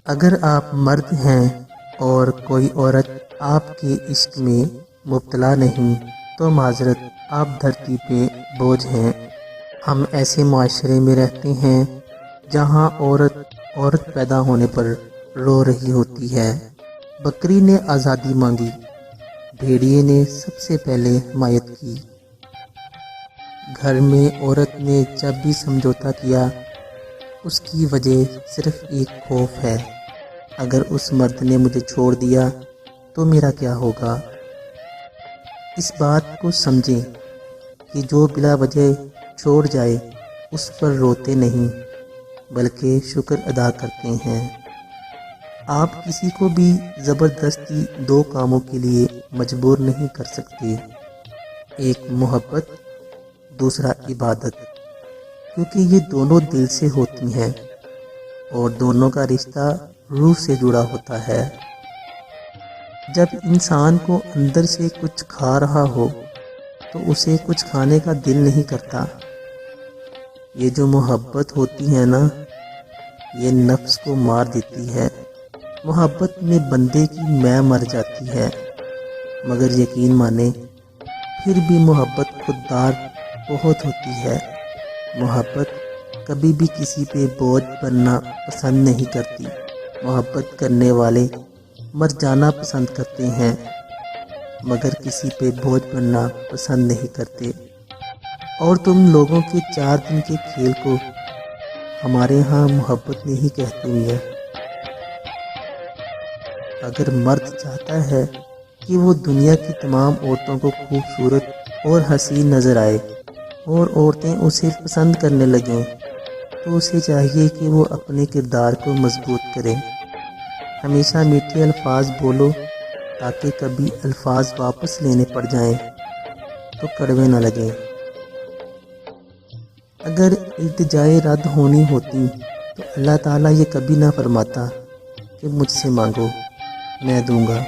اگر آپ مرد ہیں اور کوئی عورت آپ کے عشق میں مبتلا نہیں تو معذرت، آپ دھرتی پہ بوجھ ہیں۔ ہم ایسے معاشرے میں رہتے ہیں جہاں عورت پیدا ہونے پر رو رہی ہوتی ہے۔ بکری نے آزادی مانگی، بھیڑیے نے سب سے پہلے حمایت کی۔ گھر میں عورت نے جب بھی سمجھوتا کیا، اس کی وجہ صرف ایک خوف ہے، اگر اس مرد نے مجھے چھوڑ دیا تو میرا کیا ہوگا۔ اس بات کو سمجھیں کہ جو بلا وجہ چھوڑ جائے اس پر روتے نہیں بلکہ شکر ادا کرتے ہیں۔ آپ کسی کو بھی زبردستی دو کاموں کے لیے مجبور نہیں کر سکتے، ایک محبت، دوسرا عبادت، کیونکہ یہ دونوں دل سے ہوتی ہیں اور دونوں کا رشتہ روح سے جڑا ہوتا ہے۔ جب انسان کو اندر سے کچھ کھا رہا ہو تو اسے کچھ کھانے کا دل نہیں کرتا۔ یہ جو محبت ہوتی ہے نا، یہ نفس کو مار دیتی ہے۔ محبت میں بندے کی میں مر جاتی ہے، مگر یقین مانے پھر بھی محبت خوددار بہت ہوتی ہے۔ محبت کبھی بھی کسی پہ بوجھ بننا پسند نہیں کرتی۔ محبت کرنے والے مر جانا پسند کرتے ہیں مگر کسی پہ بوجھ بننا پسند نہیں کرتے۔ اور تم لوگوں کے 4 دن کے کھیل کو ہمارے ہاں محبت نہیں کہتے میاں۔ اگر مرد چاہتا ہے کہ وہ دنیا کی تمام عورتوں کو خوبصورت اور حسین نظر آئے اور عورتیں اسے پسند کرنے لگیں تو اسے چاہیے کہ وہ اپنے کردار کو مضبوط کرے۔ ہمیشہ میٹھے الفاظ بولو تاکہ کبھی الفاظ واپس لینے پڑ جائیں تو کڑوے نہ لگیں۔ اگر التجائے رد ہونی ہوتی تو اللہ تعالیٰ یہ کبھی نہ فرماتا کہ مجھ سے مانگو، میں دوں گا۔